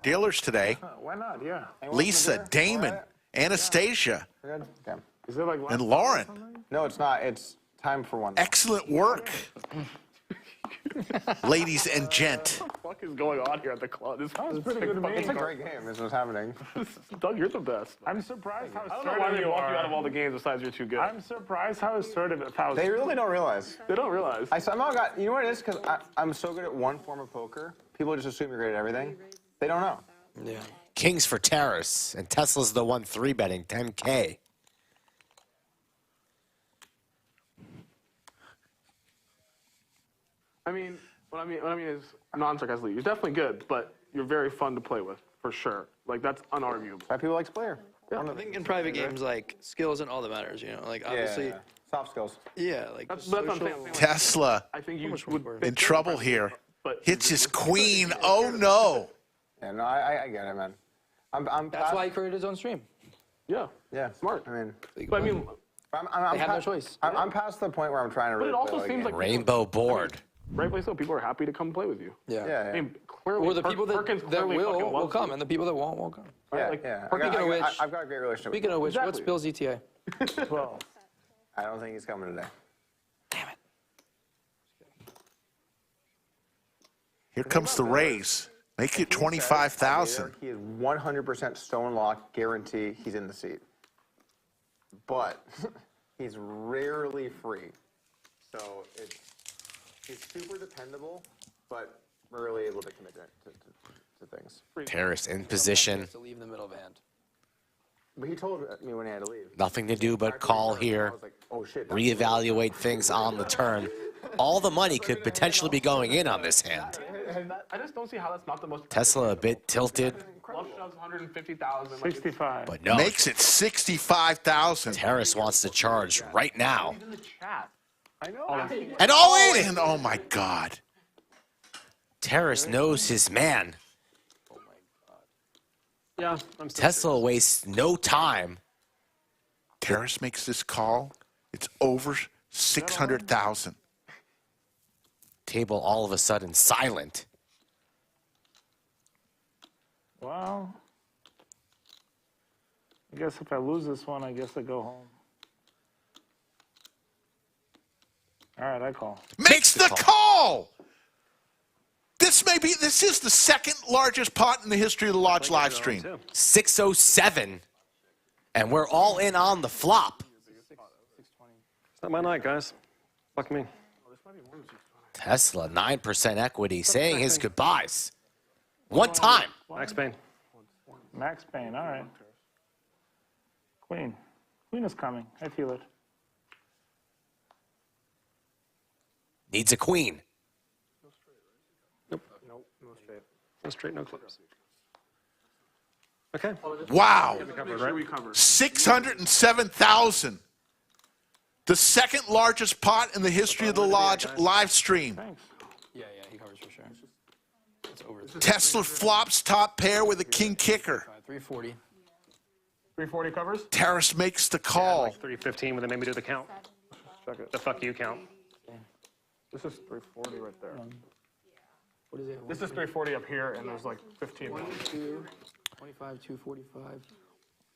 Dealers today. Why not? Yeah. Lisa, Damon, Anastasia, Good? Okay. Is it like and Lauren. No, it's not. It's time for one. Excellent work. Ladies and gent. What the fuck is going on here at the club? This is pretty good to me. It's a great game. This is what's happening. Doug, you're the best. I'm surprised how I don't know why assertive they you walk you out of are. all the games besides you're too good. I'm surprised how assertive how They really don't realize. They don't realize. I somehow got, you know what it is? Because I'm so good at one form of poker, people just assume you're great at everything. They don't know. Yeah. Kings for Terrace, and Tesla's the one 3-betting 10K. I mean, what I mean is non-sarcastically. You're definitely good, but you're very fun to play with, for sure. Like, that's unarguable. Why people like Player. Yeah. I think in private games, like, skill isn't all that matters, you know? Like, obviously, Soft skills. yeah, like, That's just what I'm social- saying. Like, Tesla I think you much would more in trouble here. But Hits his queen. Oh, no. Yeah, no, I get it, man. I'm That's why he created his own stream. Yeah. Yeah, Smart. I mean, But I mean, I'm They have no past- choice. I'm past the point where I'm trying to really it also play seems game. like- Rainbow board. rightfully so. People are happy to come play with you. Yeah. Yeah, I mean, clearly, Or the people that, Perkins that clearly fucking will loves come, you. and the people that won't come. yeah, like, yeah. Speaking of which- I've got a great relationship Speaking with of which, what's Exactly. Bill's ETA? 12. him. I don't think he's coming today. Here comes the raise. Make it 25,000. He is 100% stone lock guarantee he's in the seat. But he's rarely free. So he's super dependable, but rarely able to commit to things. Terrace in position. To leave in the middle of a hand. But he told me when he had to leave. Nothing to do but call I here. was like, oh shit. Reevaluate things on the turn. All the money could potentially be going in on this hand. I just don't see how that's not the most. Tesla a bit tilted, Club shoves 150,000. 65. but no. Makes it 65,000. Terrace wants to charge right now. In the chat. I know. And all in! And oh, my God. Terrace knows his man. Yeah. I'm still Tesla wastes no time. Terrace makes this call. It's over 600,000. Table all of a sudden silent. Well, I guess if I lose this one, I guess I go home. All right, I call. Makes the call. This is the second largest pot in the history of the Lodge live stream. 607. And we're all in on the flop. It's not my night, guys. Fuck me. Tesla, 9% equity, saying his goodbyes. One time. Max Payne. Max Payne, all right. Queen. Queen is coming. I feel it. Needs a queen. Nope. No straight, no clubs. Okay. Wow. Make sure we cover. 607,000. The second largest pot in the history of the Lodge live stream. Thanks. Yeah, he covers for sure. It's over. Tesla flops top pair with a king kicker. 340. 340 covers. Terrace makes the call. Like 315 when they made me do the count. Check it. The fuck you count. This is 340 right there. What is it? This is 340 up here, and there's like 15. 2, 25, 245.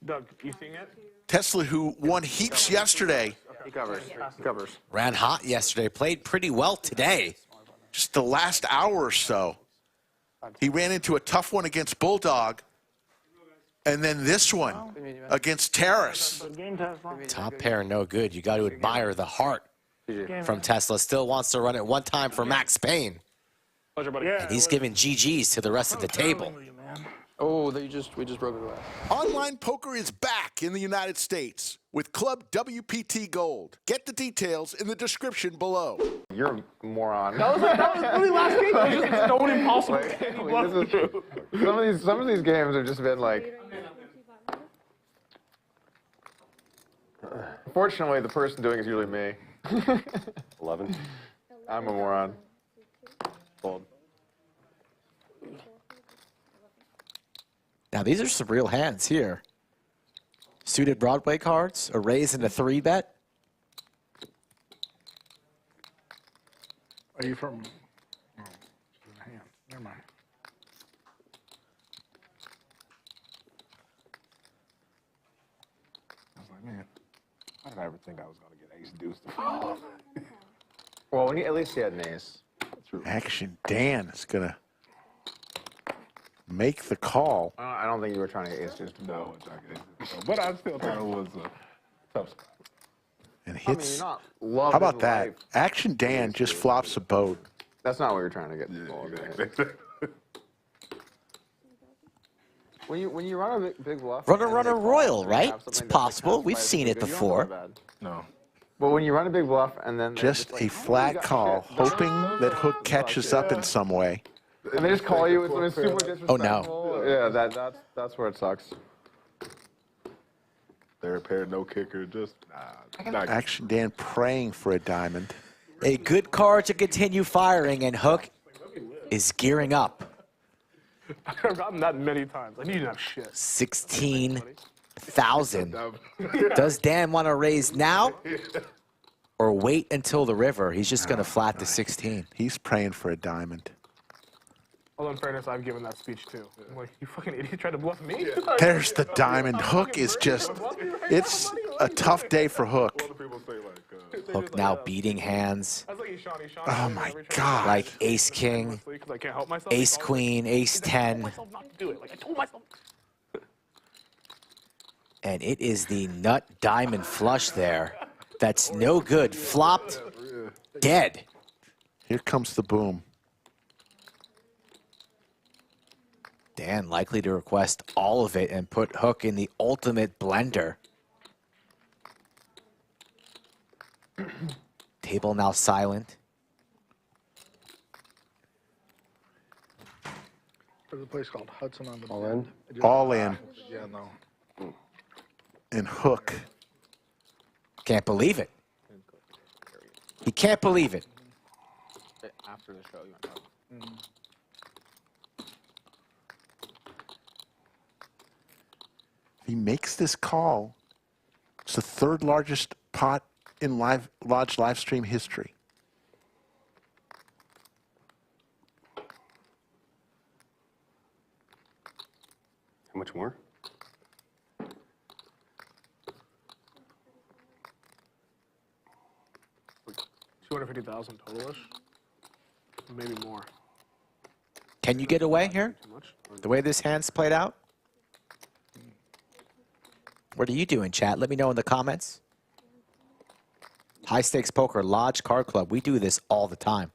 Doug, you seeing it? Tesla, who won heaps yesterday, He covers. He covers. Ran hot yesterday, played pretty well today. just the last hour or so, he ran into a tough one against Bulldog, and then this one against Terrace. But game test, huh? Top pair, no good. You got to admire the heart from Tesla. Still wants to run it one time for Max Payne. Pleasure, buddy. Yeah, And he's giving GGs to the rest of the table. Oh, we just broke a glass. Online poker is back in the United States with Club WPT Gold. Get the details in the description below. You're a moron. That was really last game. That was just stone impossible. Some of these games have just been like. Fortunately, the person doing it is usually me. 11. I'm a moron. Fold. Now, these are some real hands here. Suited Broadway cards, a raise and a 3-bet. Are you from? Oh, never mind. I never think I was going to get ace deuce to fall. Well, at least he had an ace. Action Dan is going to make the call. I don't think you were trying to get ace deuce to No, fall. I tried to get ace deuce to fall. But I still thought it was a tough spot. And I mean, hits. you're not loving How about that? life. Action Dan just flops a boat. That's not what you're trying to get the ball. Exactly. When you run a big bluff, Runner, and runner, they call, royal, and you right? have It's something that possible. counts We've by seen it good, you don't feel before. bad. No. But when you run a big bluff and then they're Just like, a "How many flat got call, shit?" hoping that Hook catches up in some way. And they just call you when it's super disrespectful. Oh, no. Yeah, that's where it sucks. Third pair, no kicker, just nah. Action Dan praying for a diamond. A good card to continue firing, and Hook is gearing up. I've gotten that many times. I need to have shit. 16,000. Does Dan want to raise now or wait until the river? He's just going to flat the 16. He's praying for a diamond. Although in fairness, I've given that speech too. I'm like, you fucking idiot, tried to bluff me? There's the diamond. Hook is just, it's a tough day for Hook. People say like, Hook now beating hands I was like, he's Shawnee, Oh my God. like ace king, Because I can't help myself. ace queen, ace 10. myself not to do it. Like I told myself. And it is the nut diamond flush there. That's no good. Flopped, dead. Here comes the boom. Dan likely to request all of it and put Hook in the ultimate blender. Table now silent. There's a place called Hudson on the All in? All in. Yeah, no. And Hook. Can't believe it. He can't believe it. After the show, you want to talk. He makes this call. It's the third largest pot in Lodge live stream history. How much more? $250,000 totalish. Maybe more. Can you get away here? Too much? The way this hand's played out? What are you doing, chat? Let me know in the comments. High Stakes Poker Lodge Card Club. We do this all the time.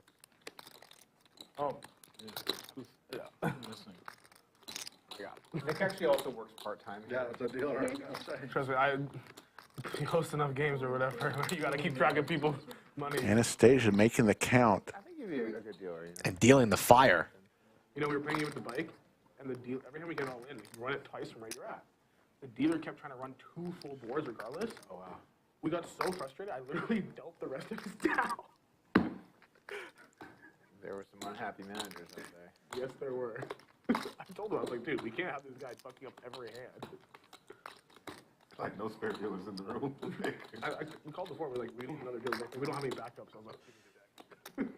Oh. Nick actually also works part-time. Yeah, that's a deal, right? Trust me, you host enough games or whatever. You got to keep track of people's money. Anastasia making the count. I think you'd be a good dealer. And dealing the fire. You know, we were playing with the bike, and the deal every time we get all in, you run it twice from where you're at. The dealer kept trying to run 2 full boards regardless. Oh wow. We got so frustrated, I literally dealt the rest of his down. There were some unhappy managers out there. Yes, there were. I told him, I was like, dude, we can't have this guy fucking up every hand. like no spare dealers in the room. We called before, we're like, we need another dealer. We don't have any backups. I was like, give me your deck.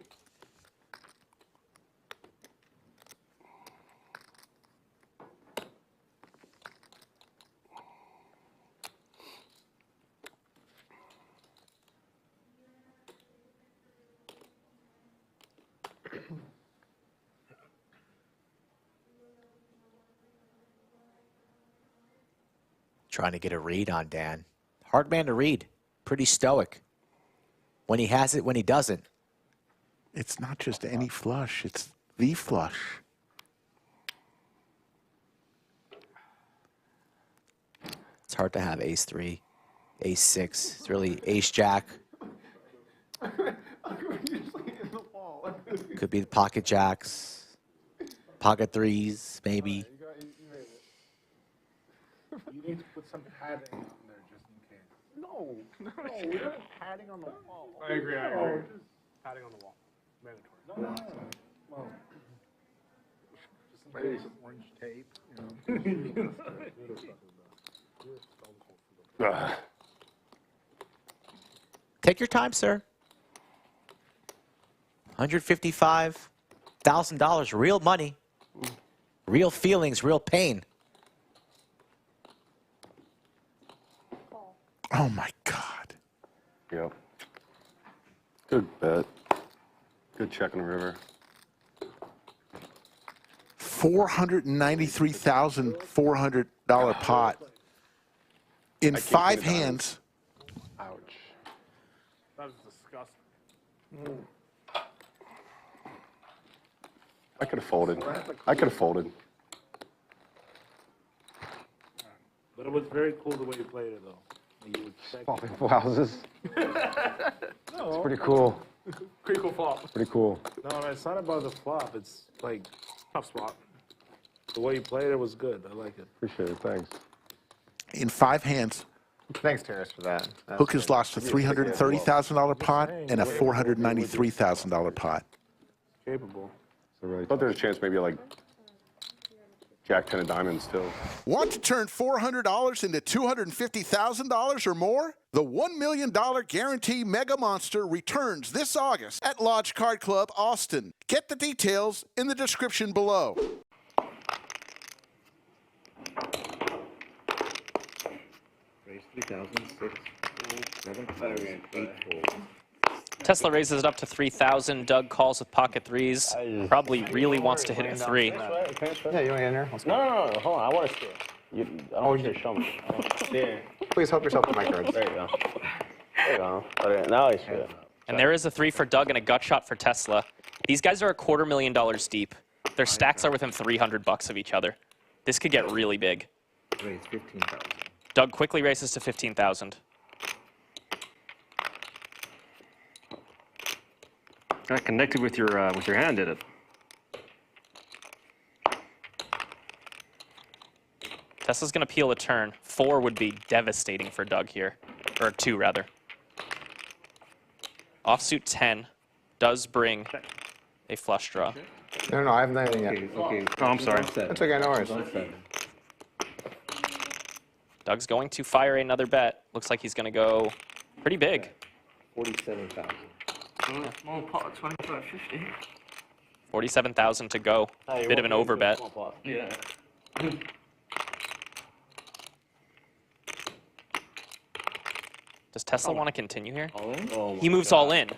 Trying to get a read on Dan. Hard man to read. Pretty stoic. When he has it, when he doesn't. It's not just any flush. It's the flush. It's hard to have ace 3, ace 6. It's really ace jack. Could be the pocket jacks, pocket 3s, maybe. You need to put some padding on there just in case. No, we don't have padding on the wall. I agree, I agree. Padding on the wall. Mandatory. Well, just maybe some orange tape, you know. Take your time, sir. $155,000, real money, real feelings, real pain. Oh my God. Yep. Good bet. Good check on the river. $493,400 pot. In 5 hands, Ouch. That was disgusting. I could have folded. I could have folded. But it was very cool the way you played it, though. You expect Popping full houses. It's pretty cool. Pretty cool flop. Pretty cool. No, it's not about the flop. It's like Tough spot. the way you played it was good. I like it. Appreciate it. Thanks. in 5 hands, Thanks, Terrace, for that. That's Hook has good. lost a $330,000 pot and a $493,000 pot. Capable. So right. I thought there was a chance maybe like Jack 10 of diamonds still. Want to turn $400 into $250,000 or more? The $1 million Guarantee Mega Monster returns this August at Lodge Card Club, Austin. Get the details in the description below. Tesla raises it up to 3,000. Doug calls with pocket threes. Probably really wants to hit a 3. Yeah, you want to get in there? Let's go. No, hold on. I want to see it. I don't want you to show me. I want to see it. Please help yourself to my cards. There you go. There you go. Okay, now I see it. And there is a 3 for Doug and a gut shot for Tesla. These guys are $250,000 deep. Their stacks are within $300 of each other. This could get really big. Raise 15,000. Doug quickly races to 15,000. That connected with your hand, did it? Tesla's going to peel a turn. 4 would be devastating for Doug here. Or 2, rather. Offsuit 10 does bring a flush draw. No, I haven't done anything yet. Oh, I'm sorry. That's okay, no worries. Doug's going to fire another bet. Looks like he's going to go pretty big. 47,000. Small pot, 25.50. 47,000 to go. Bit of an over bet. Yeah. Does Tesla want to continue here? All in? Oh He moves all in.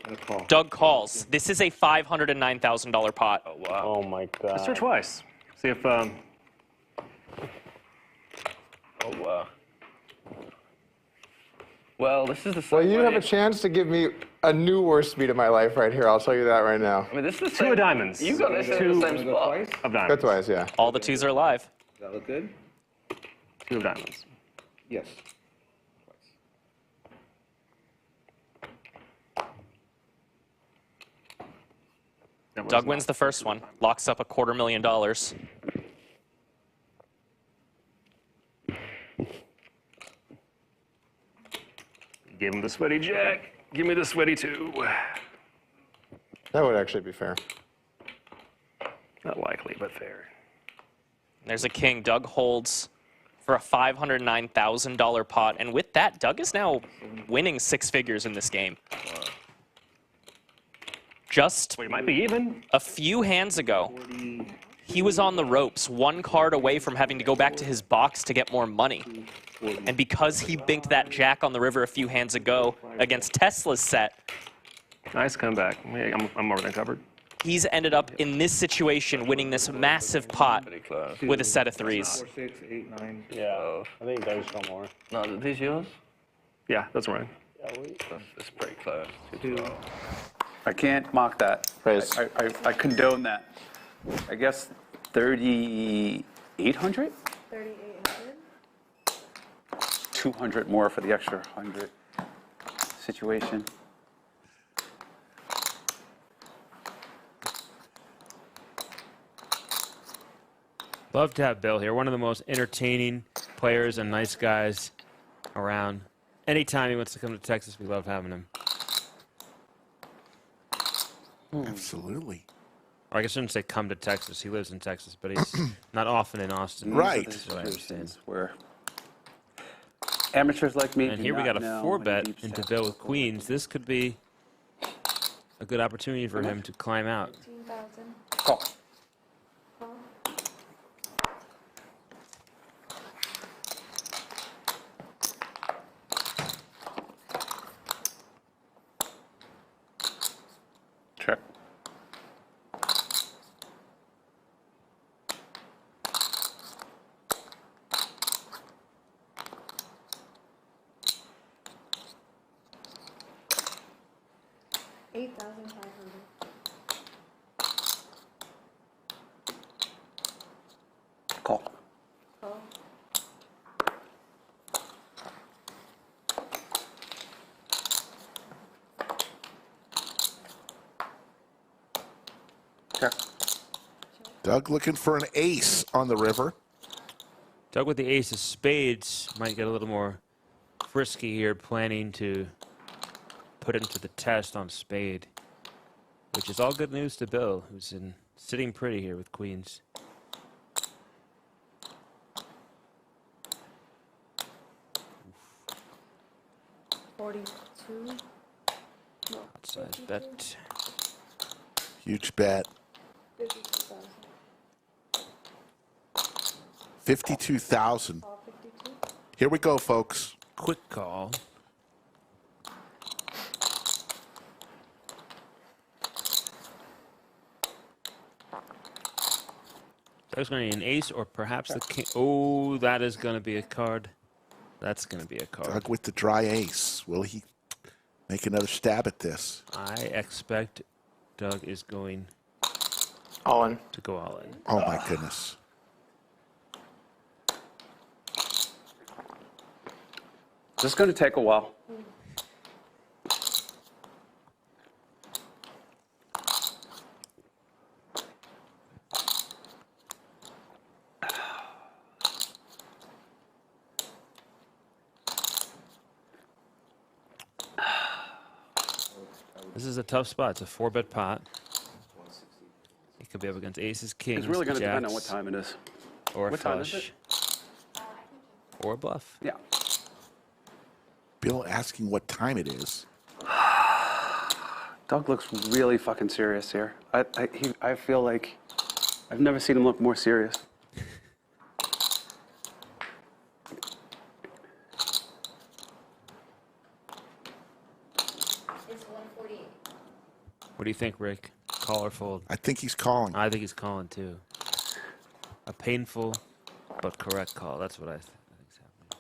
Doug calls. This is a $509,000 pot. Oh, wow. Oh my God. Let's try twice. See if Oh, wow. Well, this is the same Well, you have way- a chance to give me a new worst beat of my life right here. I'll tell you that right now. I mean, this is the 2 same. of diamonds. You got this in the same spot. Of Go diamonds. twice, yeah. All the 2s are alive. Does that look good? 2 of diamonds. Yes. That was Doug not- wins the first one. Locks up a $250,000. Give him the sweaty Jack. Give me the sweaty 2. That would actually be fair. Not likely, but fair. There's a king. Doug holds for a $509,000 pot. And with that, Doug is now winning 6 figures in this game. Just We might be even. a few hands ago, he was on the ropes, 1 card away from having to go back to his box to get more money. And because he binked that jack on the river a few hands ago against Tesla's set, Nice comeback. Yeah, I'm more than covered. he's ended up in this situation winning this massive pot Pretty close. with a set of 3s. 4, 6, 8, 9. Yeah. I think there's some more. No, are these yours? Yeah, that's right. It's pretty close. I can't mock that. Raise. I condone that. I guess 3,800? 3,800. 200 more for the extra 100 situation. Love to have Bill here. One of the most entertaining players and nice guys around. Anytime he wants to come to Texas, we love having him. Absolutely. Or I guess I shouldn't say come to Texas. He lives in Texas, but he's not often in Austin. Right. That's what I understand. Where amateurs like me And do here we not got a know 4 when bet deep into sets Bill are with full. queens. This could be a good opportunity for him to climb out. 15,000. Call. Call. Doug looking for an ace on the river. Doug with the ace of spades might get a little more frisky here, planning to put him to the test on spade, which is all good news to Bill, who's sitting pretty here with queens. $42. No, Outside bet. Huge bet. 52,000. 52,000. All 52. Here we go, folks. Quick call. There's going to be an ace or perhaps the king. Oh, that is going to be a card. That's going to be a card. Doug with the dry ace. Will he make another stab at this? I expect Doug is going All in. to go all in. Oh, my goodness. This is going to take a while. This is a tough spot. It's a 4-bet pot. He could be up against aces, kings, It's really going to depend on jacks, what time it is. or a what time is flush, or a bluff. Yeah. Bill asking what time it is. Doug looks really fucking serious here. I feel like I've never seen him look more serious. It's 148. What do you think, Rick? Call or fold? I think he's calling. I think he's calling too. A painful but correct call. That's what I think is happening.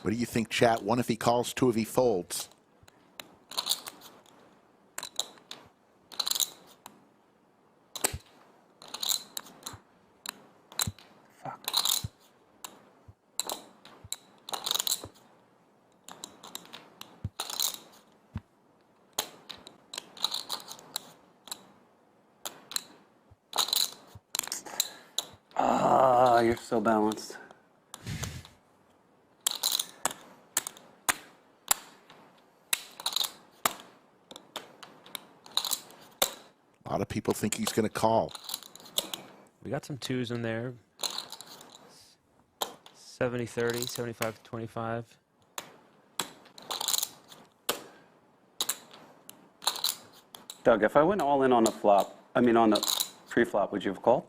What do you think, chat? One if he calls, two if he folds. Ah, you're so balanced. A lot of people think he's going to call. We got some twos in there. 70-30, 75-25. Doug, if I went all in on the flop, I mean on the pre-flop, would you have called?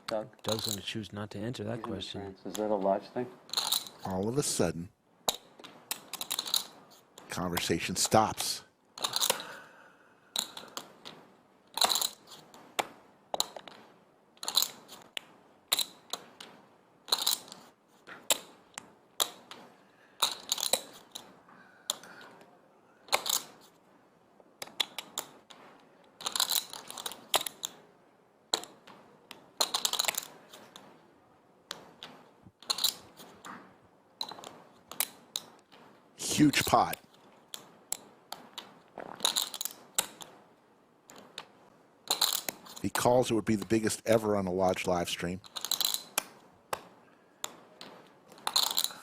Doug? Doug's going to choose not to answer that question. Is that a large thing? All of a sudden, conversation stops. Huge pot. If he calls, it would be the biggest ever on a Lodge live stream.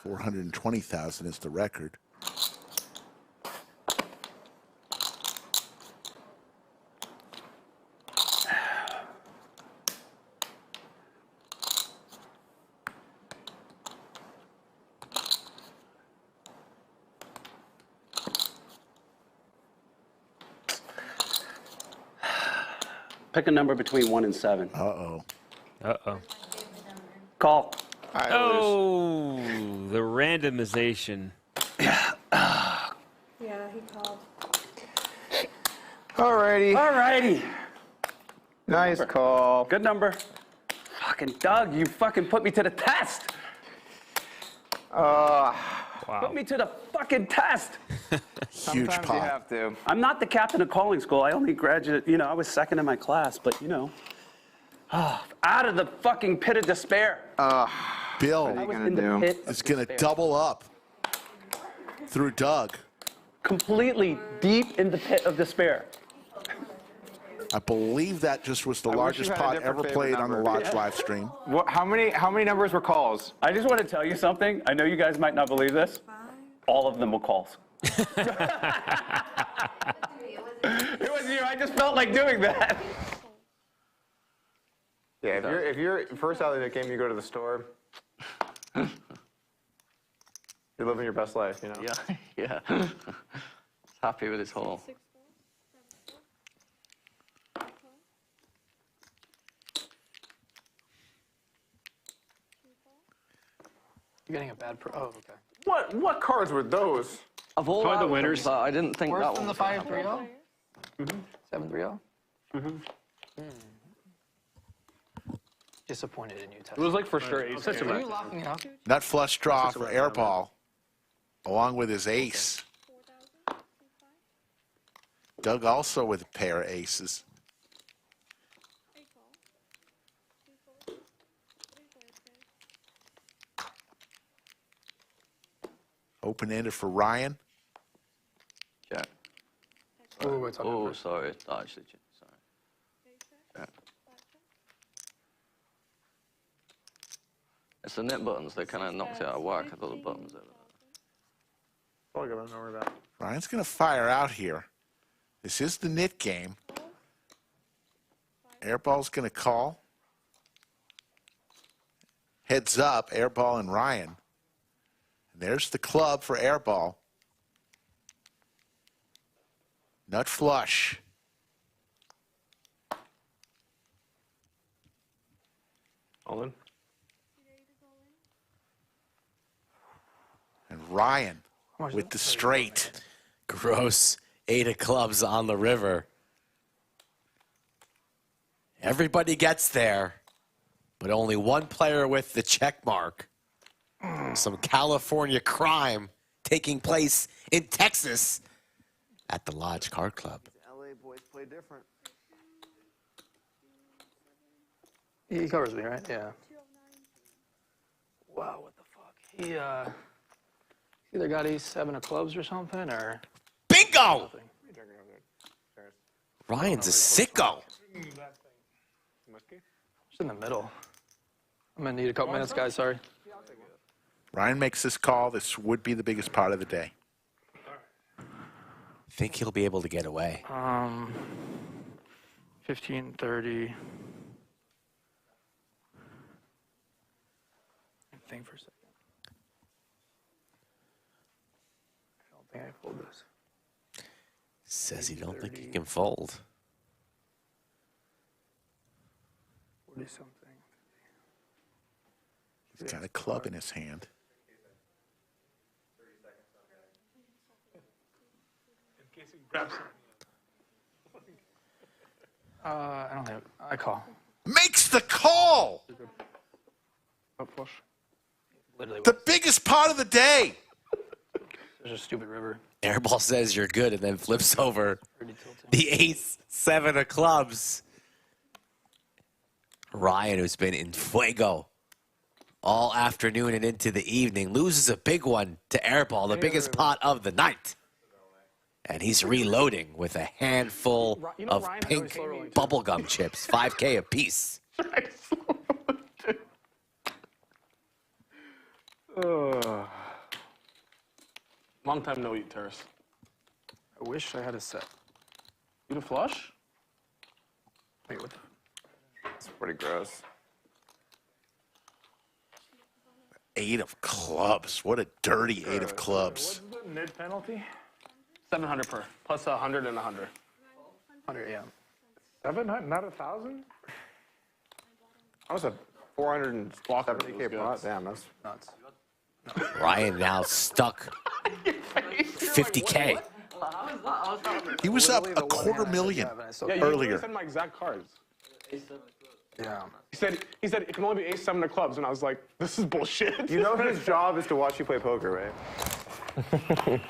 420,000 is the record. Pick a number between 1 and 7. Uh-oh. Uh-oh. Call. Oh, the randomization. Yeah, he called. Alrighty. Alrighty. Nice call. Good number. Fucking Doug, you fucking put me to the test. Wow. Put me to the fucking test. Huge Sometimes pot. you have to. I'm not the captain of calling school. I only graduated, I was second in my class, but out of the fucking pit of despair. Bill What are you I was gonna in the do? pit of is going to despair. double up through Doug. completely deep in the pit of despair. I believe that just was the wish largest you had a pot different ever favorite played on the number. Lodge live stream. How many numbers were calls? I just want to tell you something. I know you guys might not believe this. All of them were calls. It was you. I just felt like doing that. Yeah, if you're first out of the game, you go to the store. You're living your best life, you know. Yeah, yeah. Happy with his hole. You're getting a bad pro. Oh, okay. What cards were those? Of all Probably the outcomes, winners. I didn't think Worse that than one the was gonna happen. 5-3-0? 7-3-0? Disappointed in you, Tess. It was like for sure ace. Such a Are wreck. you locking it up? Nut flush draw for airball, along with his ace. Doug also with a pair of aces. Open-ended for Ryan. Jack. Oh, it's Oh, sorry. Actually, sorry. Jack. It's the net buttons that kind of knocks it out of whack. I thought the buttons over there. All good. Don't worry about it. Ryan's going to fire out here. This is the nit game. Airball's going to call. Heads up, airball and Ryan. And there's the club for airball. Nut flush. All in. And Ryan with the straight. Gross. 8 of clubs on the river. Everybody gets there, but only one player with the check mark. Some California crime taking place in Texas at the Lodge Card Club. LA boys play different. He covers me, right? Yeah. Wow, what the fuck? He either got ace-7 of clubs or something, or Bingo! nothing. Ryan's a sicko. Just in the middle. I'm gonna need a couple minutes, guys. Sorry. Ryan makes this call. This would be the biggest part of the day. Think he'll be able to get away. 15, 30. Think for a second. I don't think I fold this. Says he don't think he can fold. 40 something. He's got a club in his hand. In case he grabs something. I don't have. I call. Makes the call! Up flush. Literally. The biggest part of the day. There's a stupid river. Airball says you're good and then flips over the ace-7 of clubs. Ryan, who's been in fuego all afternoon and into the evening, loses a big one to Airball, the biggest pot of the night. And he's reloading with a handful of pink bubblegum chips, 5K apiece. Long time no eat, Terrace. I wish I had a set. Eat a flush? Wait, what the? It's pretty gross. 8 of clubs. What a dirty 8 of clubs. What's the mid penalty? 700 per. Plus 100 and 100. 100, yeah. 700, not 1,000? I was at 470K pot. Damn, that's Nuts. Ryan now stuck 50K. He was up a $250,000 Yeah, you earlier. said my exact cards. Yeah. He said it can only be ace-7 of clubs, and I was like, this is bullshit. You know his job is to watch you play poker, right?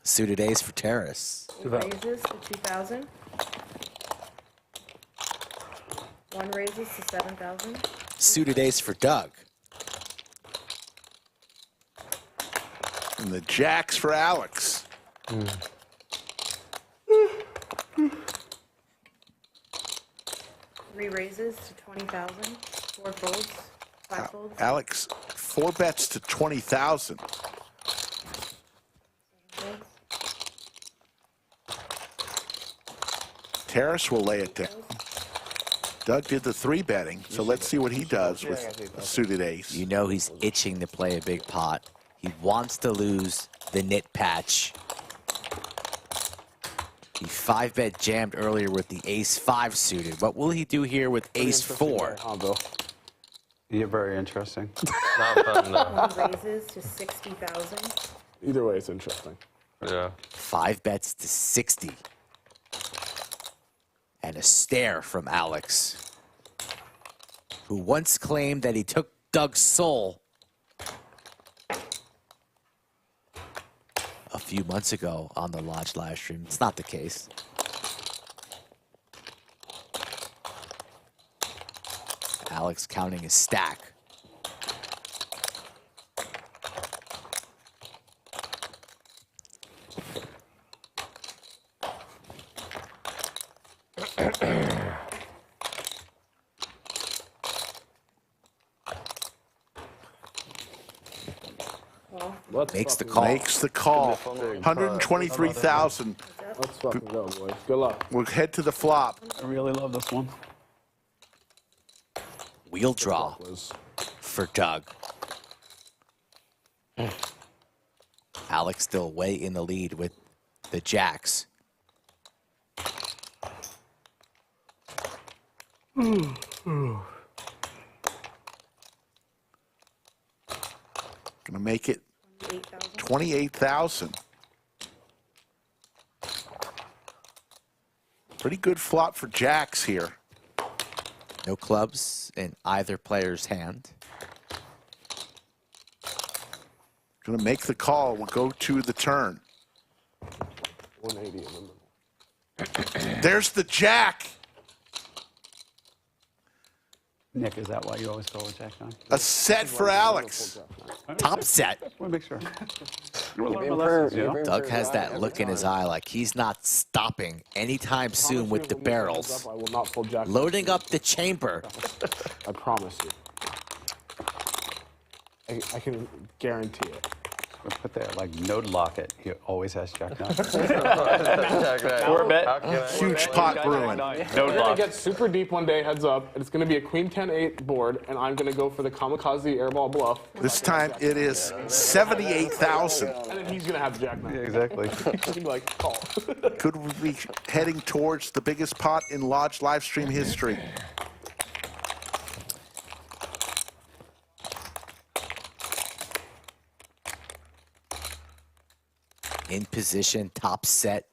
Suited ace for Terrace. Raises to 2,000. One raises to 7,000. Suited ace for Doug. And the jacks for Alex. 3 raises to 20,000. 4 folds. 5 folds. Alex, 4 bets to 20,000. 7 folds. Terrace will lay it down. Doug did the 3 betting, so let's see what he does with a suited ace. You know he's itching to play a big pot. He wants to lose the nit patch. He 5-bet jammed earlier with the ace-5 suited. What will he do here with ace-4? You're very interesting. Not fun, no. 1 raises to 60,000. Either way, it's interesting. Yeah. 5 bets to 60. And a stare from Alex, who once claimed that he took Doug's soul a few months ago on the Lodge live stream. It's not the case. Alex counting his stack. Makes the call. Makes the call. 123,000. Let's fucking go, boys. Good luck. We'll head to the flop. I really love this one. Wheel draw for Doug. Alex still way in the lead with the jacks. Gonna make it 28,000. Pretty good flop for jacks here. No clubs in either player's hand. Gonna make the call. We'll go to the turn. 180 in the middle. There's the jack. Nick, is that why you always call it Jack 9? A set for Alex. Top set. I want to make sure. Doug has that look in his eye like he's not stopping anytime soon with the barrels. I will not fold jack. Loading up the chamber. I promise you. I can guarantee it. We'll put that like node lock it. He always has Jack 9. Jack nine. 4-bet. Huge pot brewing. No We're gonna lock. get super deep one day, heads up, and it's gonna be a queen 10-8 board, and I'm gonna go for the kamikaze airball bluff. This time it is 78,000. And then he's gonna have jack 9. Yeah, exactly. He'll be like, call. Could we be heading towards the biggest pot in Lodge live stream history? In position, top set.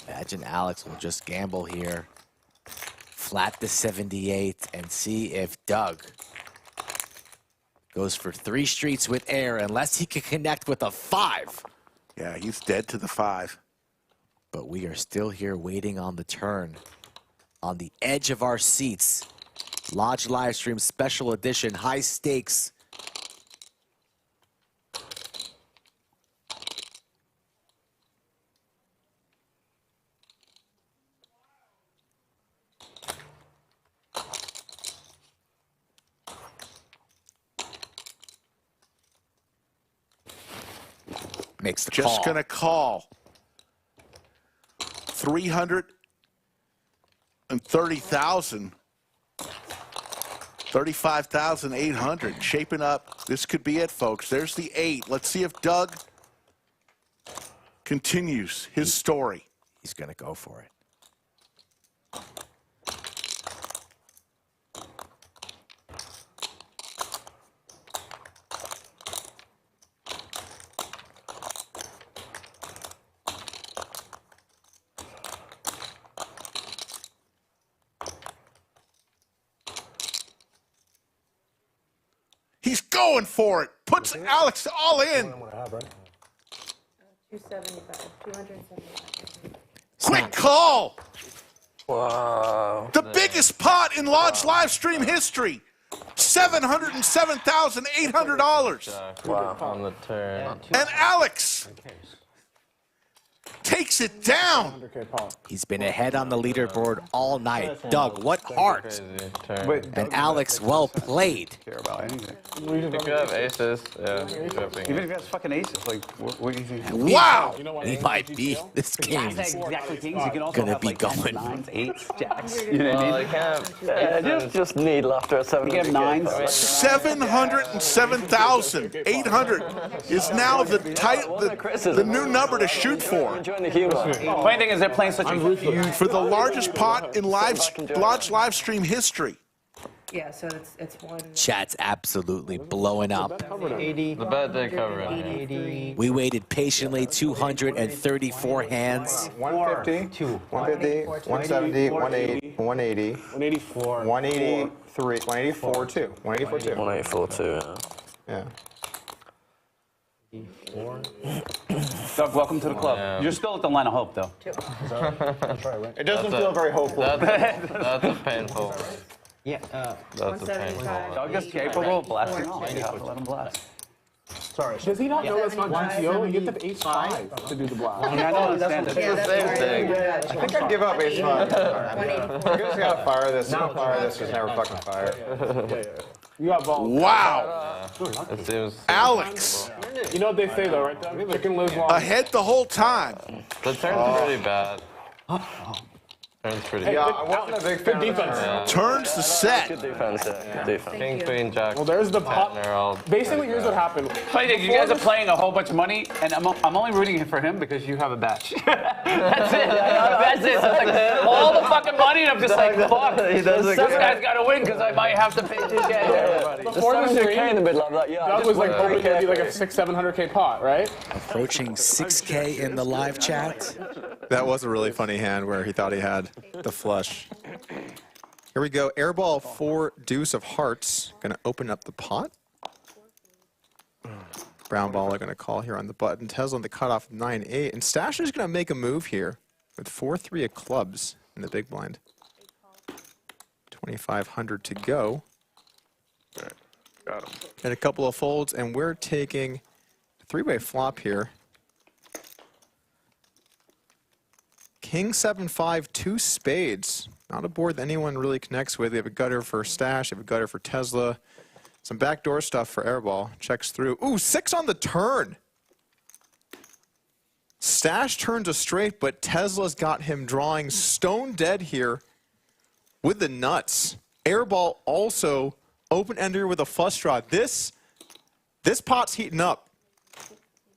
Imagine Alex will just gamble here. Flat the 78 and see if Doug goes for 3 streets with air unless he can connect with a 5. Yeah, he's dead to the 5. But we are still here waiting on the turn. On the edge of our seats. Lodge Livestream Special Edition, high stakes. Makes the call. Just gonna call. 330,000. 35,800. Shaping up. This could be it, folks. There's the 8. Let's see if Doug continues his story. He's gonna go for it. He's going for it. Puts Alex all in. 275. 275. Quick call. Wow. The biggest pot in Lodge live stream history. $707,800. Wow. On the turn. And Alex takes it down. He's been ahead on the leaderboard all night. Doug, what heart? And Alex, well played. Care about anything. You could have aces. Yeah. Even if he has fucking aces, like, what do you think? Wow. He might be. This game is gonna be going. Nines, eights, jacks. You know what I Well, mean? you can't just needle after a 7. You have nines. 707,800 is now the new number to shoot for. Enjoying the humor. Funny thing is, they're playing such a huge. For the largest pot in live stream history. Yeah, so it's one. Chat's absolutely blowing up. The bet they cover it. We waited patiently 234 hands. 150, 150, 170, 180, 180, 184. 183, 184 too. 184 too. 184 too. Yeah. Doug, welcome to the club. Yeah. You're still at the line of hope, though. It doesn't feel very hopeful. That's a painful. Yeah. That's a painful. Doug is capable of blasting off. You have to let him blast. Sorry. Does he not know that's not GTO? You have to have ace 5 to do the blast. I mean, I don't understand it. It's the same thing. I think I'd give up ace 5. I just gotta fire this. Just never fucking fire. You got balls. Wow. It seems. Alex You know what they say though, right? Doug? Chicken lives long. ahead the whole time. The turn's pretty bad. Turn's pretty Yeah, bad. I wasn't a big fan of defense. that. Turns the set. Good defense. Good defense. King, queen, jack. Well, there's the pot. They're all Basically, here's what happened. Funny thing, you guys are playing a whole bunch of money, and I'm only rooting for him because you have a batch. That's it. That's it. It's like all the fucking money, and I'm just like, fuck. He does This a good- guy's got to win because I might have to pay 2K to everybody. Before the K in stream, the middle of that. Yeah. Doug was like hoping it'd be like a 600-700K pot, right? Approaching 6K in the live chat. That was a really funny hand where he thought he had the flush. Here we go. Airball 4 deuce of hearts. Going to open up the pot. Brown ball are going to call here on the button. Tesla on the cutoff of 9-8. And Stash is going to make a move here with 4-3 of clubs in the big blind. 2,500 to go. Got him. And a couple of folds, and we're taking a 3-way flop here. King 7-5, 2 spades. Not a board that anyone really connects with. We have a gutter for Stash, we have a gutter for Tesla. Some backdoor stuff for Airball. Checks through. Ooh, 6 on the turn. Stash turns a straight, but Tesla's got him drawing stone dead here with the nuts. Airball also open-ender with a flush draw. This pot's heating up.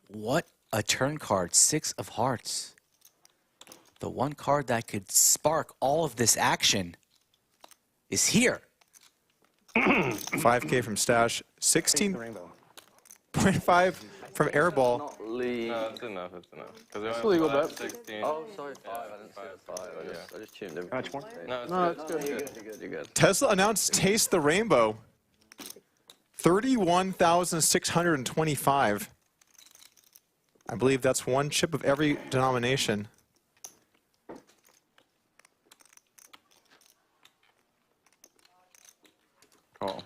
What a turn card, 6 of hearts. The one card that could spark all of this action is here. 5K from Stash, 16.5 from Airball. No, it's enough. It's enough. Because It's a legal bet. 16. Oh, sorry, 5. I didn't see the 5. I just tuned everything. Much more? No, it's good. You're good. You're good. Tesla announced Taste the Rainbow. 31,625. I believe that's one chip of every denomination. Call.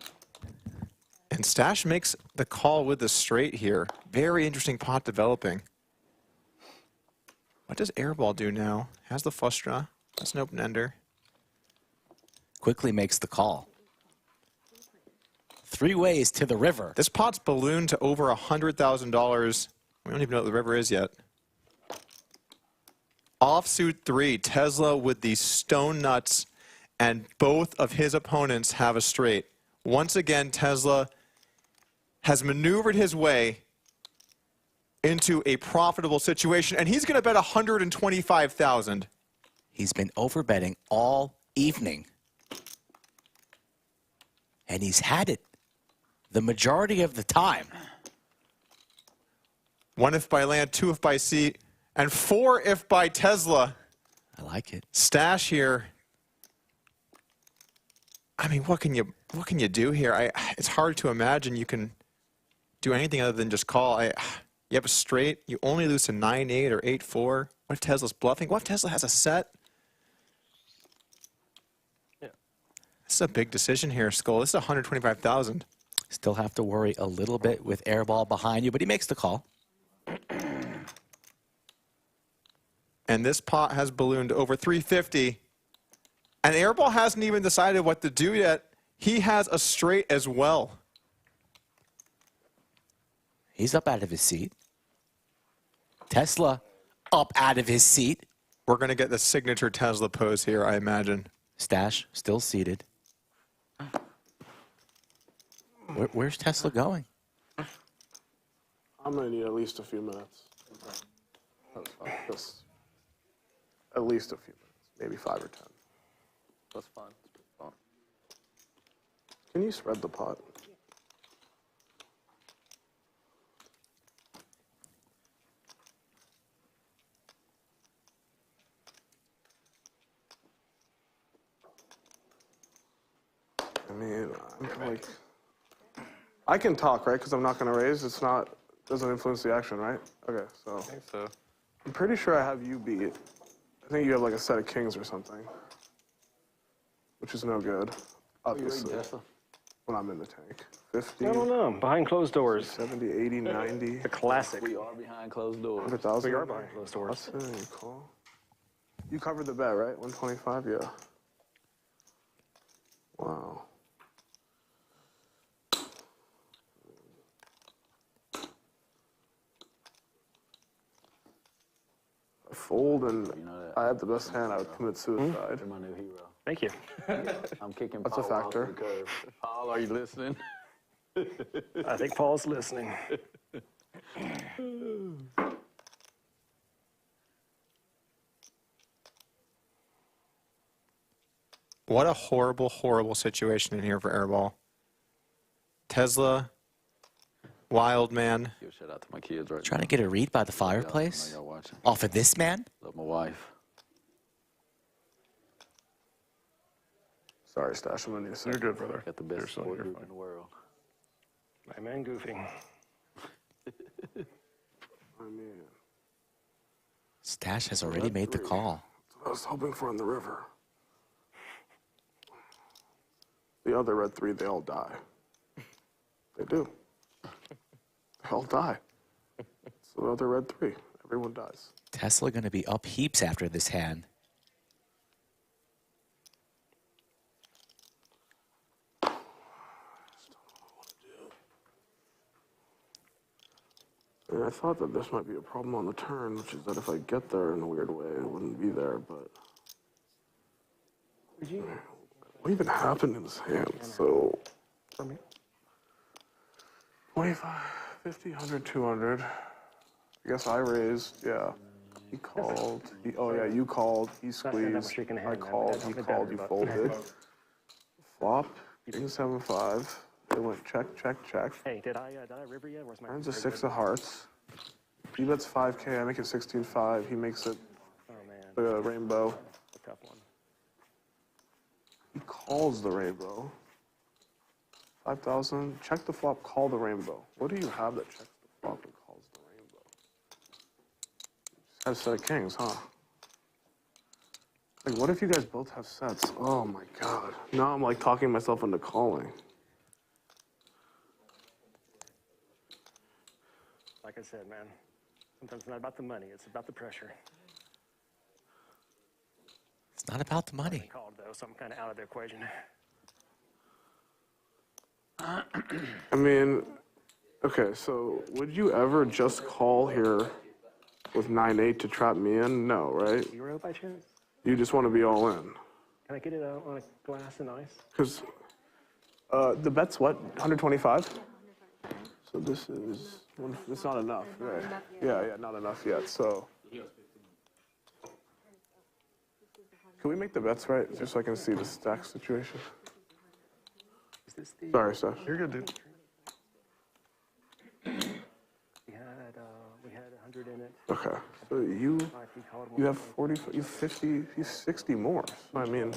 And Stash makes the call with the straight here. Very interesting pot developing. What does Airball do now? Has the flush draw. That's an open ender. Quickly makes the call. 3 ways to the river. This pot's ballooned to over $100,000. We don't even know what the river is yet. Offsuit 3, Tesla with the stone nuts, and both of his opponents have a straight. Once again, Tesla has maneuvered his way into a profitable situation, and he's going to bet $125,000. He's been overbetting all evening. And he's had it the majority of the time. 1 if by land, 2 if by sea, and 4 if by Tesla. I like it. Stash here. I mean, what can you do here? It's hard to imagine you can do anything other than just call. You have a straight. You only lose to 9-8 or 8-4. What if Tesla's bluffing? What if Tesla has a set? This is a big decision here, Skull. This is 125,000. Still have to worry a little bit with airball behind you, but he makes the call. And this pot has ballooned over 350. And airball hasn't even decided what to do yet. He has a straight as well. He's up out of his seat. Tesla up out of his seat. We're going to get the signature Tesla pose here, I imagine. Stash still seated. Where's Tesla going? I'm gonna need at least a few minutes. Just at least a few minutes, maybe 5 or 10. That's fine. Can you spread the pot? I mean, I'm like, I can talk, right? Because I'm not going to raise. It's not, doesn't influence the action, right? Okay, so. I think so. I'm pretty sure I have you beat. I think you have like a set of kings or something, which is no good, obviously, when I'm in the tank. 50. I don't know. Behind closed doors. 70, 80, 90. The classic. We are behind closed doors. 100,000. We are behind closed doors. You call. You covered the bet, right? 125, yeah. Wow. I fold and I have the best hand, I would commit suicide. You're my new hero. Thank you. I'm kicking That's a Paul off factor. the curve. Paul, are you listening? I think Paul's listening. What a horrible, horrible situation in here for airball. Tesla, wild man. Give a shout out to my kids right Trying now. to get a read by the fireplace? Y'all watching. Off of this man? Love my wife. Sorry, Stash, I'm gonna need a You're second. good, brother. Got the best Seriously, sport you're group fine. in the world. My man goofing. I mean, Stash has already made the call. that's what I was hoping for in the river. The other red 3, they all die. They do. They all die. So the other red 3, everyone dies. Tesla going to be up heaps after this hand. And I thought that this might be a problem on the turn, which is that if I get there in a weird way, it wouldn't be there, but... What even happened in his hand? So... 25, 50, 100, 200. I guess I raised, yeah. He called. Oh, yeah, you called. He squeezed. I called. He called. You folded. Flop. King 7-5. They went check, check, check. Hey, did I river yet? Where's my Turns a 6 of hearts. He bets 5K. I make it 16-5. He makes it the rainbow. A tough one. He calls the rainbow. 5,000. Check the flop. Call the rainbow. What do you have that checks the flop and calls the rainbow? Just had a set of kings, huh? Like, what if you guys both have sets? Oh my god. Now I'm like talking myself into calling. Like I said, man, sometimes it's not about the money, it's about the pressure. It's not about the money. Called, though, so I'm kind of out of the equation. I mean, okay, so would you ever just call here with 9-8 to trap me in? No, right? Euro by chance? You just want to be all in. Can I get it on a glass of ice? Because the bet's what? 125? So this is, it's not enough, right? Yeah, not enough yet, so. Can we make the bets right, just so I can see the stack situation? Is this the... Sorry, Seth. You're good, dude. We had 100 in it. Okay, so you have 40, you have 50, you have 60 more. So, I mean,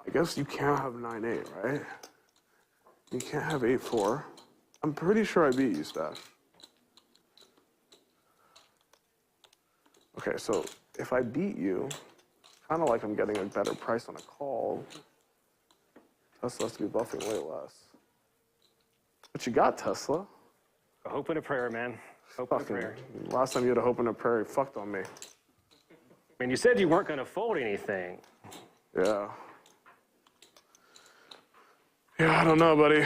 I guess you can't have 9-8, right? You can't have 8-4. I'm pretty sure I beat you, Steph. Okay, so if I beat you, kind of like I'm getting a better price on a call. Tesla has to be bluffing way less. What you got, Tesla? A hope and a prayer, man. Hope and a prayer. Last time you had a hope and a prayer, you fucked on me. I mean, you said you weren't going to fold anything. Yeah. Yeah, I don't know, buddy.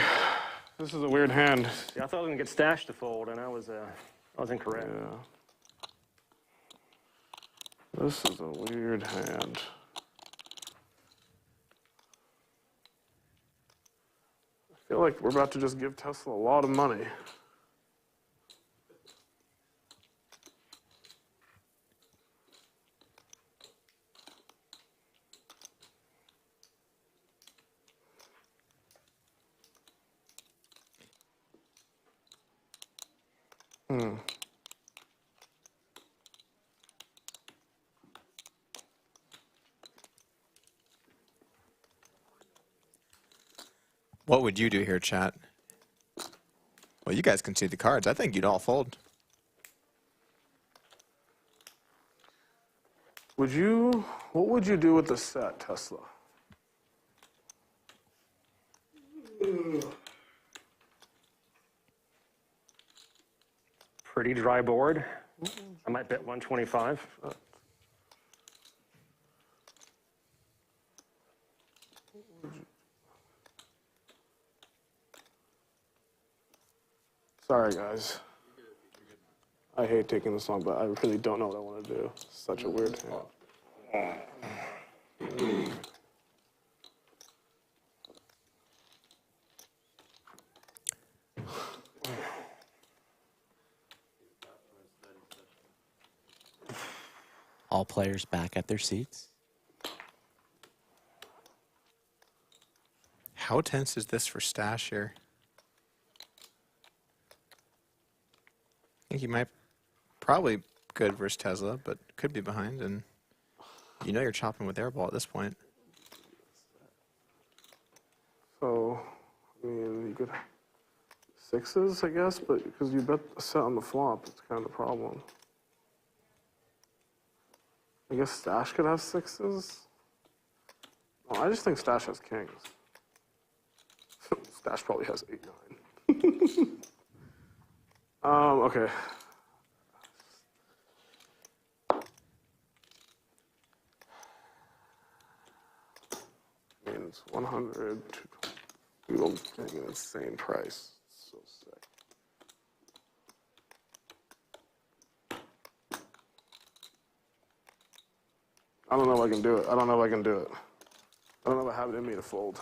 This is a weird hand. Yeah, I thought I was going to get Stash to fold, and I was incorrect. Yeah. This is a weird hand. I feel like we're about to just give Tesla a lot of money. What would you do here, chat? Well, you guys can see the cards. I think you'd all fold. What would you do with the set, Tesla? Pretty dry board. I might bet 125. Sorry, guys. I hate taking this long, but I really don't know what I want to do. It's such a weird hand. All players back at their seats. How tense is this for Stash here? I think he might probably good versus Tesla, but could be behind, and you know you're chopping with airball at this point. So, I mean, you could sixes, I guess, but because you bet a set on the flop, it's kind of the problem. I guess Stash could have sixes. Oh, I just think Stash has kings. Stash probably has 8-9. Okay. I mean, it's 100. People getting an insane price. It's so sick. I don't know if I can do it. I don't know if I can do it. I don't know if I have it in me to fold.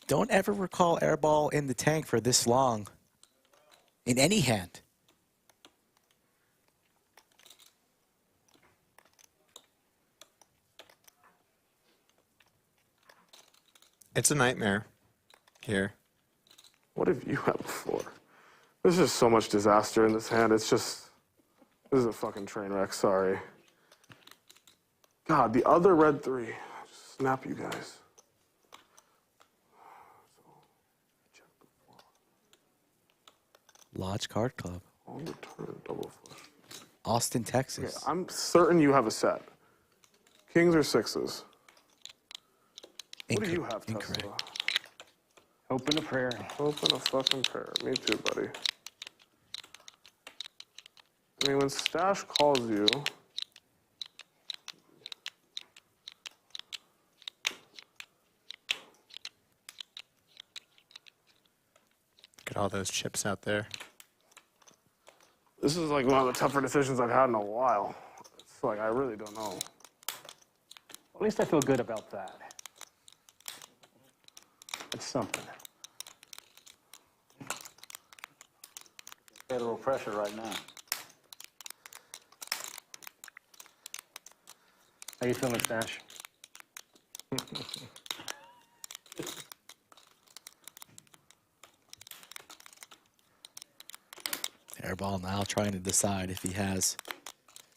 Don't ever recall airball in the tank for this long. In any hand. It's a nightmare here. What have you had before? There's just so much disaster in this hand. It's just, this is a fucking train wreck, sorry. God, the other red 3. Just snap you guys. Lodge Card Club. On the turn, double flush. Austin, Texas. Okay, I'm certain you have a set. Kings or sixes? What do you have, Tesla? Incorrect. Hope and a prayer. Hope and a fucking prayer. Me too, buddy. I mean, when Stash calls you, Look at all those chips out there. this is like one of the tougher decisions I've had in a while. It's like, I really don't know. At least I feel good about that. It's something. Federal pressure right now. How you feeling, Stash? Airball now trying to decide if he has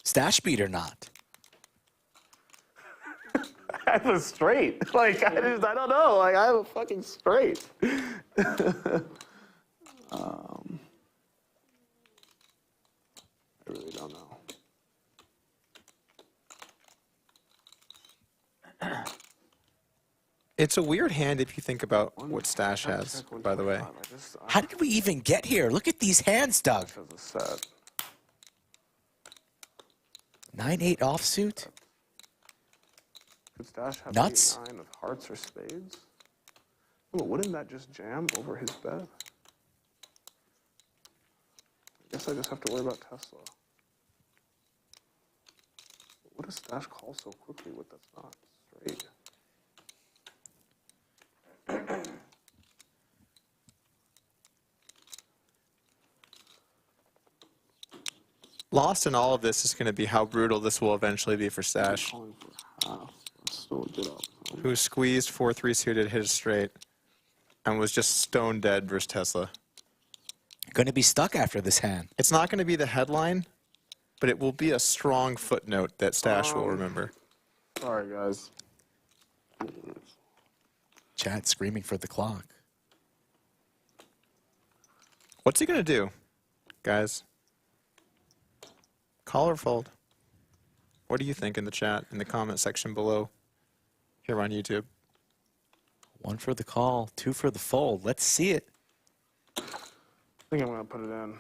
stash beat or not. I have a straight. Like, I don't know. Like, I have a fucking straight. I really don't know. It's a weird hand if you think about what Stash has, by the way. How did we even get here? Look at these hands, Doug. 9-8 offsuit. Could Stash have Nuts. 8-9 of hearts or spades? Oh, but wouldn't that just jam over his bet? I guess I just have to worry about Tesla. What does Stash call so quickly with that's not straight? Lost in all of this is going to be how brutal this will eventually be for Stash, Calling for half. That's still a good outcome. who squeezed 4-3 suited, hit it straight, and was just stone dead versus Tesla. Going to be stuck after this hand. It's not going to be the headline, but it will be a strong footnote that Stash will remember. Sorry, guys. Chad screaming for the clock. What's he going to do, guys? Call or fold? What do you think in the chat, in the comment section below here on YouTube? 1 for the call, 2 for the fold. Let's see it. I think I'm going to put it in.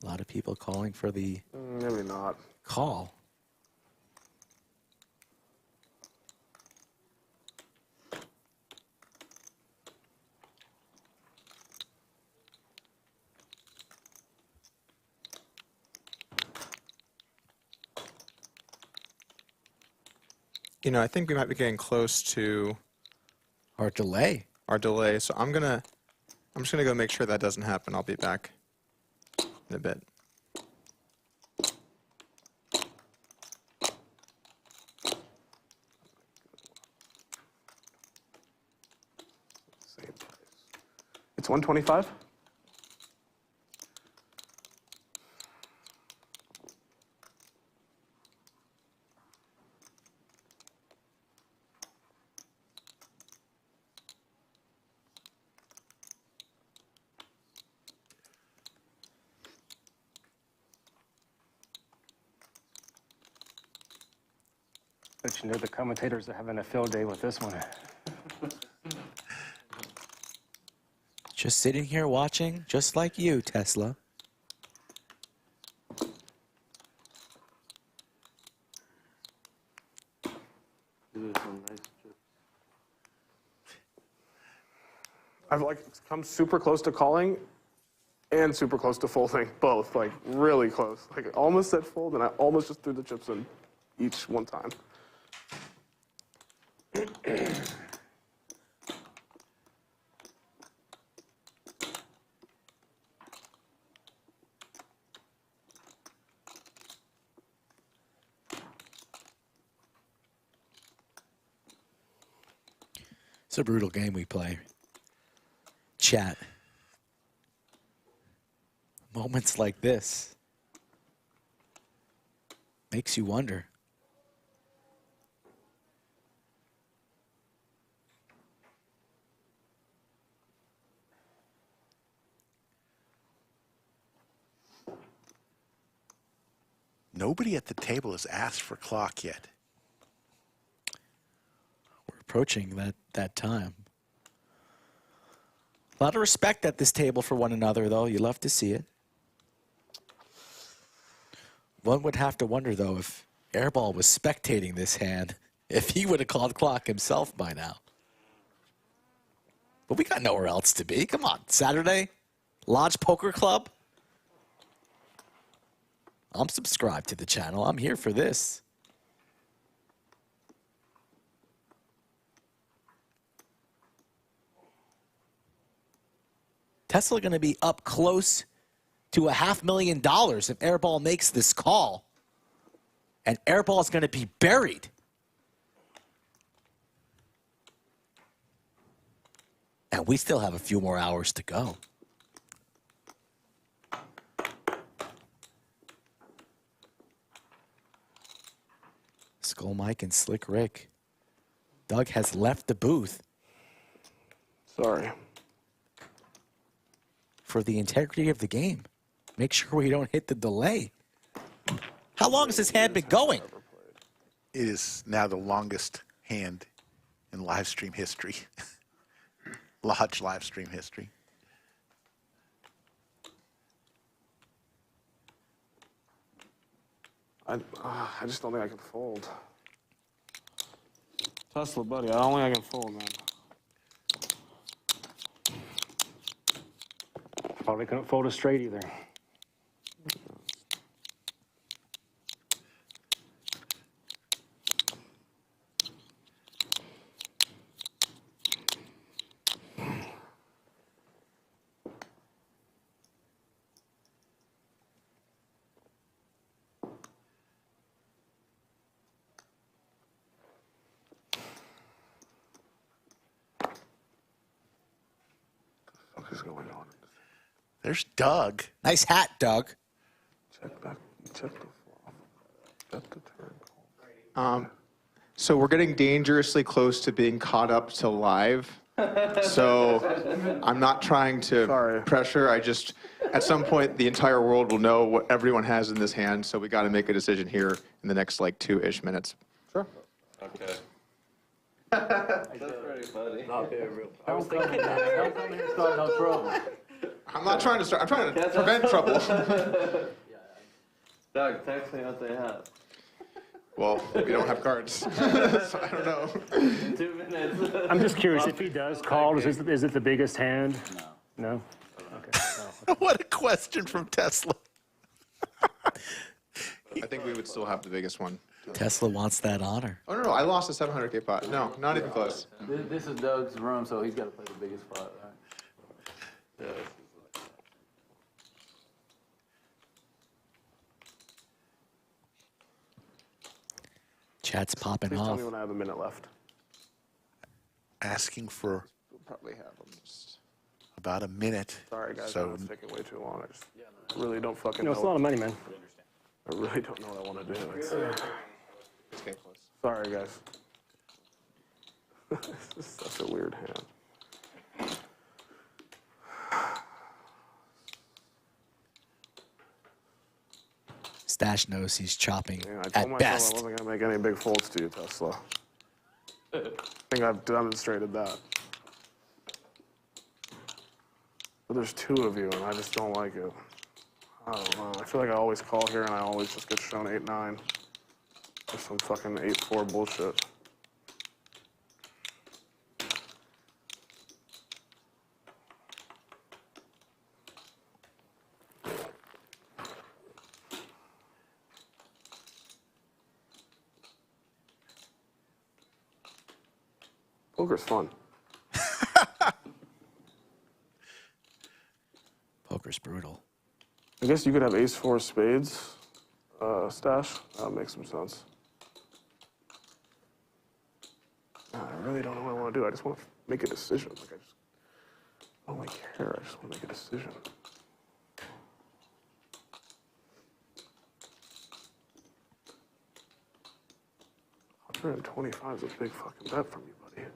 A lot of people calling for the Maybe not. call. You know, I think we might be getting close to our delay. So I'm just gonna go make sure that doesn't happen. I'll be back in a bit. Same price. It's 125. But you know the commentators are having a field day with this one. Just sitting here watching, just like you, Tesla. I've like come super close to calling and super close to folding, both, like really close. Like I almost said fold and I almost just threw the chips in each one time. It's a brutal game we play. Chat. Moments like this makes you wonder. Nobody at the table has asked for clock yet. We're approaching that time. A lot of respect at this table for one another, though. You love to see it. One would have to wonder, though, if Airball was spectating this hand, if he would have called clock himself by now. But we got nowhere else to be. Come on, Saturday, Lodge Poker Club. I'm subscribed to the channel. I'm here for this. Tesla going to be up close to $500,000 if Airball makes this call. And Airball is going to be buried. And we still have a few more hours to go. Skull Mike and Slick Rick. Doug has left the booth. Sorry. for the integrity of the game. Make sure we don't hit the delay. How long has this hand been going? It is now the longest hand in live stream history. Lodge live stream history. I just don't think I can fold. Tesla, buddy, I don't think I can fold, man. Probably couldn't fold it straight either. What is going on? There's Doug. Nice hat, Doug. Check back. Check the flop. Check the turn. So we're getting dangerously close to being caught up to live. So I'm not trying to pressure. I just, at some point, the entire world will know what everyone has in this hand. So we got to make a decision here in the next like 2-ish minutes. Sure. Okay. That's pretty funny. Not being real. I was thinking that. Don't come here starting no trouble. I'm not trying to start. I'm trying to prevent trouble. Doug, text me what they have. Well, we don't have cards, so I don't know. 2 minutes. I'm just curious, if he does call, is it the biggest hand? No. No? Okay. No. What a question from Tesla. I think we would still have the biggest one. Tesla wants that honor. Oh, no, I lost a 700K pot. No, not even close. This is Doug's room, so he's got to play the biggest spot, right? Yeah. Chat's popping Please tell off. me when I have a minute left. Asking for We'll probably have them just... about a minute. Sorry, guys. So It's taking way too long. I just really don't fucking No, know. it's a lot of money, man. I really don't know what I want to do. Let's get close. Sorry, guys. This is such a weird hand. Stash knows he's chopping Man, I told at myself best. I wasn't going to make any big folds to you, Tesla. I think I've demonstrated that. But there's two of you, and I just don't like it. I don't know. I feel like I always call here, and I always just get shown 8-9. Or some fucking 8-4 bullshit. Poker's fun. Poker's brutal. I guess you could have ace-4 spades stash. That would make some sense. I really don't know what I want to do. I just want to make a decision. Like I don't really care. I just want to make a decision. $125 is a big fucking bet from you, buddy.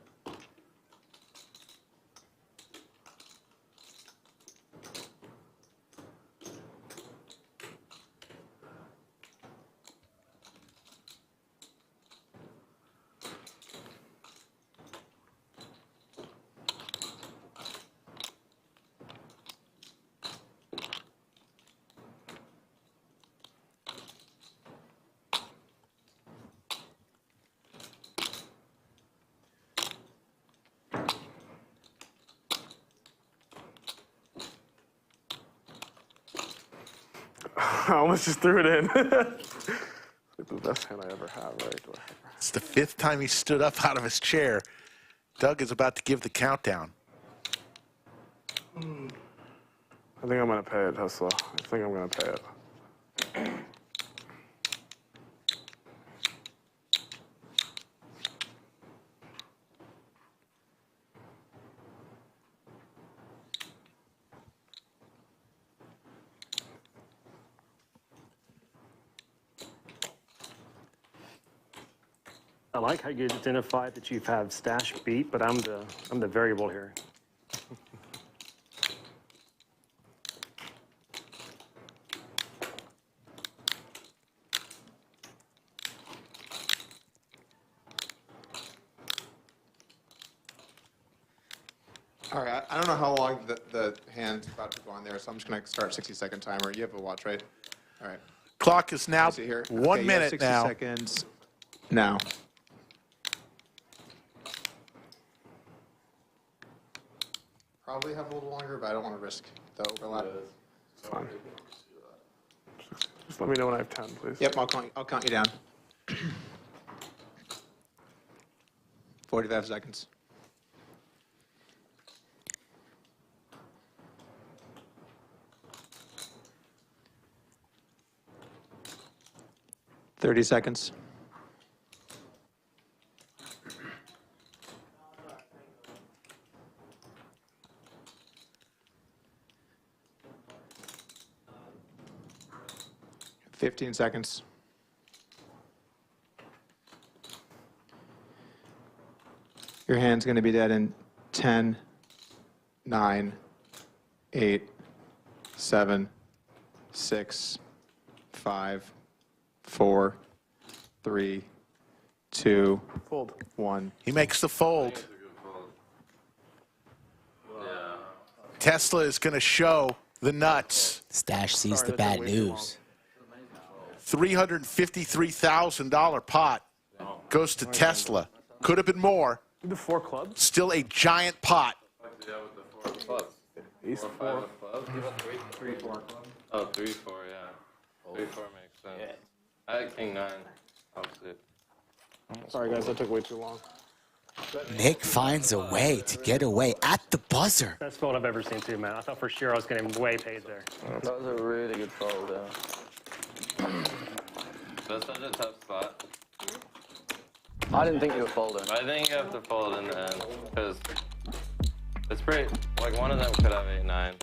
I almost just threw it in. It's the best hand I ever have, right? it's the 5th time he stood up out of his chair. Doug is about to give the countdown. I think I'm going to pay it, Tesla. I think I'm going to pay it. I like how you identified that you've had stash beat, but I'm the variable here. All right, I don't know how long the hand's about to go on there, so I'm just going to start 60-second timer. You have a watch, right? All right. Clock is now See here? 1 Okay, you have minute 60 now. seconds now. Probably have a little longer, but I don't want to risk the overlap. Fine. Just let me know when I have 10, please. Yep, I'll count you down. 45 seconds. $30 seconds. $15 seconds. Your hand's going to be dead in 10, 9, 8, 7, 6, 5, 4, 3, 2, Fold. 1. He makes the fold. Tesla is going to show the nuts. Stash sees the bad news. $353,000 pot goes to Tesla. Could have been more. The 4 clubs? Still a giant pot. Ace 4. Three, 4 clubs. Oh, 3, 4, yeah. 3, 4 makes sense. I had king 9. Obviously. Sorry, guys, that took way too long. Nick finds a way to get away at the buzzer. Best fold I've ever seen too, man. I thought for sure I was getting way paid there. That was a really good fold, yeah. That's such a tough spot. I didn't think you were folding. I think you have to fold in the end, because it's pretty, like one of them could have 8, 9.